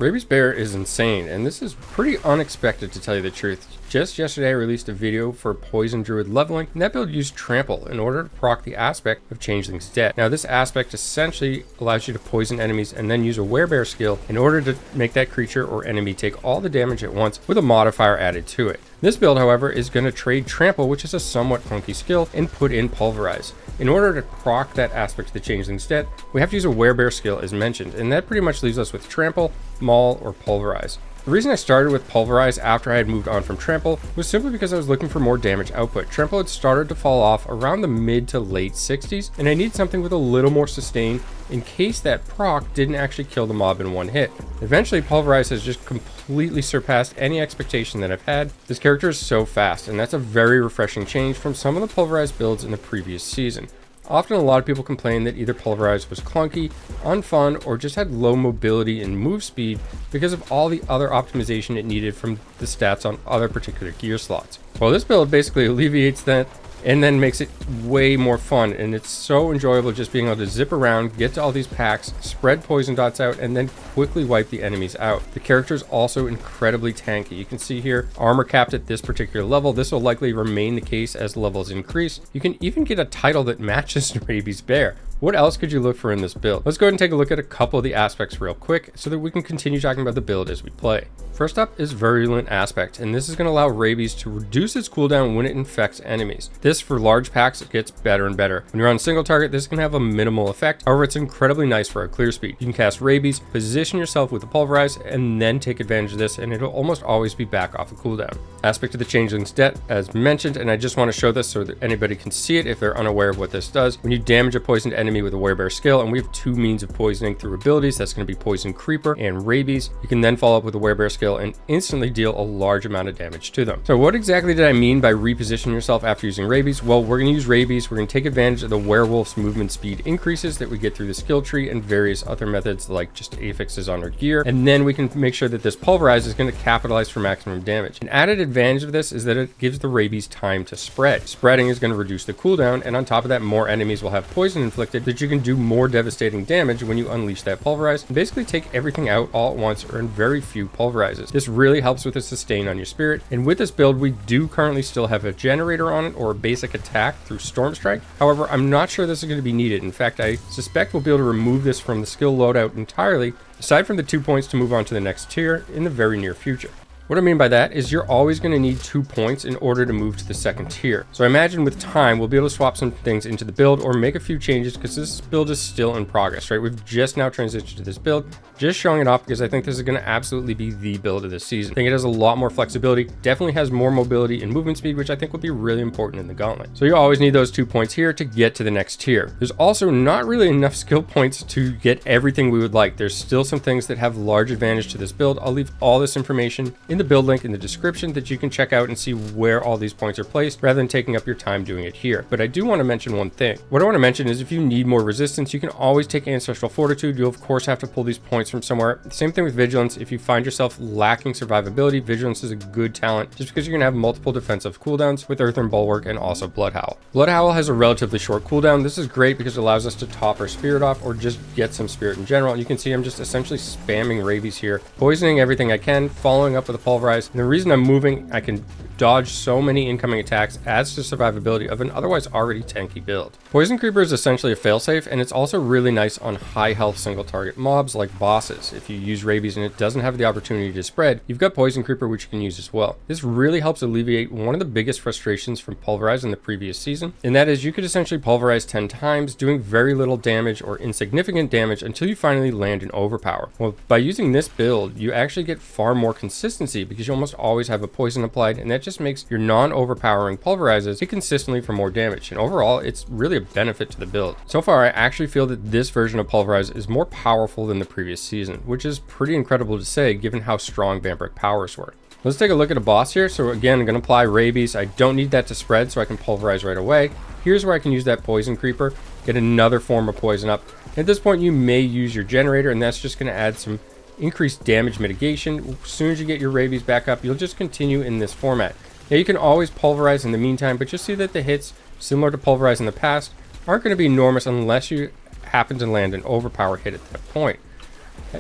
Rabies Bear is insane, and this is pretty unexpected to tell you the truth. Just yesterday I released a video for Poison Druid leveling, and that build used Trample in order to proc the aspect of Changeling's Debt. Now this aspect essentially allows you to poison enemies and then use a Werebear skill in order to make that creature or enemy take all the damage at once with a modifier added to it. This build, however, is going to trade Trample, which is a somewhat funky skill, and put in Pulverize. In order to proc that aspect of the Changeling's Debt, we have to use a Werebear skill as mentioned, and that pretty much leaves us with Trample, Maul, or Pulverize. The reason I started with Pulverize after I had moved on from Trample was simply because I was looking for more damage output. Trample had started to fall off around the mid to late 60s, and I needed something with a little more sustain in case that proc didn't actually kill the mob in one hit. Eventually, Pulverize has just completely surpassed any expectation that I've had. This character is so fast, and that's a very refreshing change from some of the Pulverize builds in the previous season. Often a lot of people complain that either Pulverize was clunky, unfun, or just had low mobility and move speed because of all the other optimization it needed from the stats on other particular gear slots. Well, this build basically alleviates that and then makes it way more fun, and it's so enjoyable just being able to zip around, get to all these packs, spread poison dots out, and then quickly wipe the enemies out. The character is also incredibly tanky. You can see here, armor capped at this particular level. This will likely remain the case as levels increase. You can even get a title that matches Rabies Bear. What else could you look for in this build? Let's go ahead and take a look at a couple of the aspects real quick so that we can continue talking about the build as we play. First up is Virulent Aspect, and this is going to allow Rabies to reduce its cooldown when it infects enemies. This, for large packs, it gets better and better. When you're on a single target, this can have a minimal effect. However, it's incredibly nice for a clear speed. You can cast Rabies, position yourself with the Pulverize, and then take advantage of this, and it'll almost always be back off a cooldown. Aspect of the Changeling's Debt, as mentioned, and I just want to show this so that anybody can see it if they're unaware of what this does. When you damage a poisoned enemy with a Werebear skill, and we have two means of poisoning through abilities, that's going to be Poison Creeper and Rabies. You can then follow up with a Werebear skill and instantly deal a large amount of damage to them. So what exactly did I mean by repositioning yourself after using Rabies? Well, we're going to use Rabies. We're going to take advantage of the werewolf's movement speed increases that we get through the skill tree and various other methods like just affixes on our gear, and then we can make sure that this Pulverize is going to capitalize for maximum damage. An added advantage of this is that it gives the Rabies time to spread. Spreading is going to reduce the cooldown, and on top of that, more enemies will have poison inflicted, that you can do more devastating damage when you unleash that Pulverize and basically take everything out all at once or in very few Pulverizes. This really helps with the sustain on your spirit, and with this build we do currently still have a generator on it or a basic attack through Storm Strike. However, I'm not sure this is going to be needed. In fact, I suspect we'll be able to remove this from the skill loadout entirely, aside from the 2 points to move on to the next tier in the very near future. What I mean by that is you're always going to need 2 points in order to move to the second tier. So I imagine with time we'll be able to swap some things into the build or make a few changes because this build is still in progress, right? We've just now transitioned to this build, just showing it off because I think this is going to absolutely be the build of this season. I think it has a lot more flexibility, definitely has more mobility and movement speed, which I think will be really important in the gauntlet. So you always need those 2 points here to get to the next tier. There's also not really enough skill points to get everything we would like. There's still some things that have large advantage to this build. I'll leave all this information in the build link in the description that you can check out and see where all these points are placed rather than taking up your time doing it here. But I do want to mention one thing. What I want to mention is if you need more resistance, you can always take Ancestral Fortitude. You'll of course have to pull these points from somewhere. Same thing with Vigilance. If you find yourself lacking survivability, Vigilance is a good talent just because you're going to have multiple defensive cooldowns with Earthworm Bulwark and also Bloodhowl. Bloodhowl has a relatively short cooldown. This is great because it allows us to top our spirit off or just get some spirit in general. And you can see I'm just essentially spamming Rabies here, poisoning everything I can, following up with a Pulverize. And the reason I'm moving, I can dodge so many incoming attacks, adds to survivability of an otherwise already tanky build. Poison Creeper is essentially a failsafe, and it's also really nice on high health single target mobs like bosses. If you use Rabies and it doesn't have the opportunity to spread, you've got Poison Creeper which you can use as well. This really helps alleviate one of the biggest frustrations from Pulverize in the previous season, and that is you could essentially Pulverize 10 times, doing very little damage or insignificant damage until you finally land an overpower. Well, by using this build, you actually get far more consistency because you almost always have a poison applied, and that just makes your non-overpowering Pulverizes hit consistently for more damage, and overall it's really a benefit to the build. So far I actually feel that this version of Pulverize is more powerful than the previous season, which is pretty incredible to say given how strong Vampiric powers were. Let's take a look at a boss here. So again, I'm going to apply Rabies. I don't need that to spread, so I can Pulverize right away. Here's where I can use that Poison Creeper, get another form of poison up. At this point you may use your generator, and that's just going to add some increased damage mitigation. As soon as you get your Rabies back up, you'll just continue in this format. Now you can always Pulverize in the meantime, but just see that the hits, similar to Pulverize in the past, aren't going to be enormous unless you happen to land an overpower hit at that point.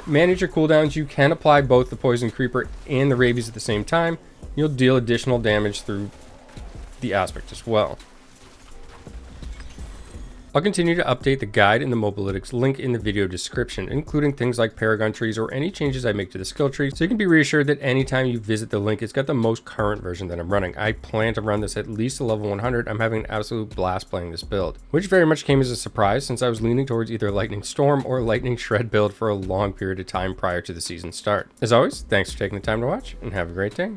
Manage your cooldowns. You can apply both the Poison Creeper and the Rabies at the same time. You'll deal additional damage through the aspect as well. I'll continue to update the guide and the mobalytics link in the video description, including things like Paragon trees or any changes I make to the skill tree, so you can be reassured that anytime you visit the link, it's got the most current version that I'm running. I plan to run this at least to level 100. I'm having an absolute blast playing this build, which very much came as a surprise since I was leaning towards either Lightning Storm or Lightning Shred build for a long period of time prior to the season start. As always, thanks for taking the time to watch and have a great day.